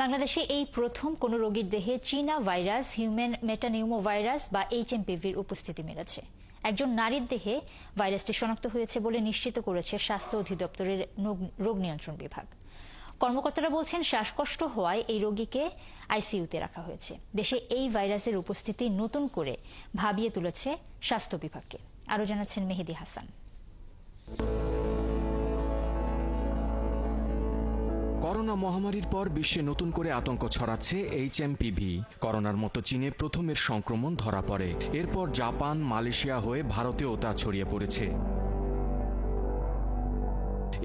বাংলাদেশে এই প্রথম কোনো রোগীর দেহে চীনা ভাইরাস হিউম্যান মেটানিউমোভাইরাস বা এইচএমপিভির উপস্থিতি মিলেছে। একজন নারীর দেহে ভাইরাসটি শনাক্ত হয়েছে বলে নিশ্চিত করেছে স্বাস্থ্য অধিদপ্তরের রোগ নিয়ন্ত্রণ বিভাগ। কর্মকর্তারা বলছেন, শ্বাসকষ্ট হওয়ায় এই রোগীকে আইসিইউতে রাখা হয়েছে। দেশে এই ভাইরাসের উপস্থিতি নতুন করে ভাবিয়ে তুলেছে স্বাস্থ্য বিভাগকে। আরও জানাচ্ছেন মেহেদী হাসান। করোনা মহামারীর পর বিশ্বে নতুন করে আতঙ্ক ছড়াচ্ছে এইচএমপিভি। করোনার মতো চীনে প্রথমের সংক্রমণ ধরা পড়ে, এরপর জাপান, মালয়েশিয়া হয়ে ভারতেও তা ছড়িয়ে পড়েছে।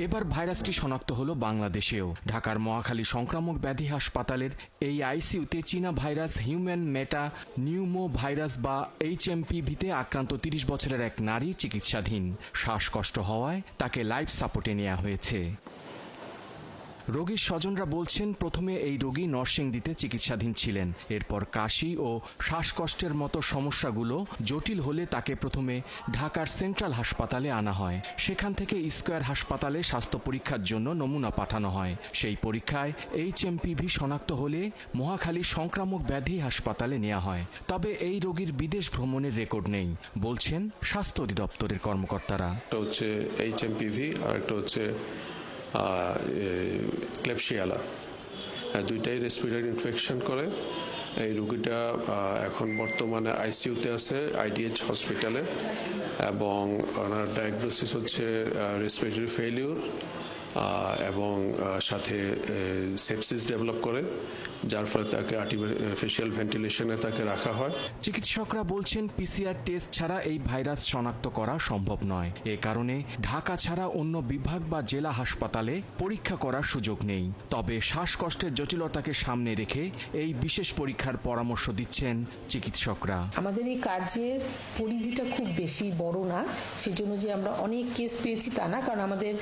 এবার ভাইরাসটি শনাক্ত হলো বাংলাদেশেও। ঢাকার মহাখালী সংক্রামক ব্যাধি হাসপাতালের এই আইসিইউতে চীনা ভাইরাস হিউম্যান মেটা নিউমো ভাইরাস বা এইচএমপিভিতে আক্রান্ত ৩০ বছরের এক নারী চিকিৎসাধীন। শ্বাসকষ্ট হওয়ায় তাকে লাইফ সাপোর্টে নেওয়া হয়েছে। রোগীর স্বজনরা বলছেন, প্রথমে এই রোগী নরসিংদীতে চিকিৎসাধীন ছিলেন। এরপর কাশি ও শ্বাসকষ্টের মতো সমস্যাগুলো জটিল হলে তাকে প্রথমে ঢাকার সেন্ট্রাল হাসপাতালে আনা হয়। সেখান থেকে স্কয়ার হাসপাতালে স্বাস্থ্য পরীক্ষার জন্য নমুনা পাঠানো হয়। সেই পরীক্ষায় এইচএমপিভি শনাক্ত হলে মহাখালী সংক্রামক ব্যাধি হাসপাতালে নেওয়া হয়। তবে এই রোগীর বিদেশ ভ্রমণের রেকর্ড নেই বলছেন স্বাস্থ্য অধিদপ্তরের কর্মকর্তারা। একটা হচ্ছে এইচএমপিভি আর একটা হচ্ছে ক্লেবশিয়ালা, দুইটাই রেসপিরেটরি ইনফেকশন করে। এই রোগীটা এখন বর্তমানে আইসিইউতে আছে আইডিএইচ হসপিটালে, এবং ওনার ডায়াগনোসিস হচ্ছে রেসপিরেটরি ফেলিউর এবং সাথে সেপসিস ডেভেলপ করে, যার ফলে তাকে আর্টিফিশিয়াল ভেন্টিলেশনে তাকে রাখা হয়। চিকিৎসকরা বলছেন, পিসিআর টেস্ট ছাড়া এই ভাইরাস শনাক্ত করা সম্ভব নয়। এ কারণে ঢাকা ছাড়া অন্য বিভাগ বা জেলা হাসপাতালে পরীক্ষা করার সুযোগ নেই। তবে শ্বাসকষ্টের জটিলতাকে সামনে রেখে এই বিশেষ পরীক্ষার পরামর্শ দিচ্ছেন চিকিৎসকরা। আমাদের এই কাজের পরিধিটা খুব বেশি বড় না, সেজন্য যে আমরা অনেক কেস পেয়েছি তা না, কারণ আমাদের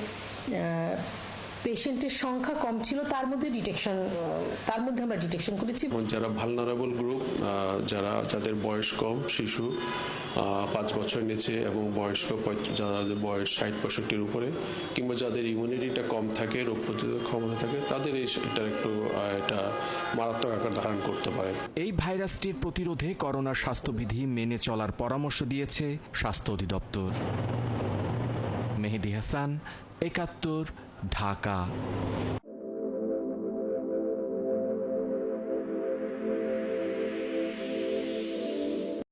পেশেন্টের সংখ্যা কম ছিল, তার মধ্যে আমরা ডিটেকশন করেছি। যারা ভালনারেবল গ্রুপ, যাদের বয়স কম, শিশু 5 বছর নিচে এবং বয়স্ক যাদের বয়স 60-65-র উপরে, কিংবা যাদের ইমিউনিটিটা কম থাকে, রোগ প্রতিরোধ ক্ষমতা থাকে, তাদের এটা মারাত্মক আকার ধারণ করতে পারে। এই ভাইরাসটির প্রতিরোধে করোনার স্বাস্থ্যবিধি মেনে চলার পরামর্শ দিয়েছে স্বাস্থ্য অধিদপ্তর। মেহেদী হাসান, ৭১, ঢাকা।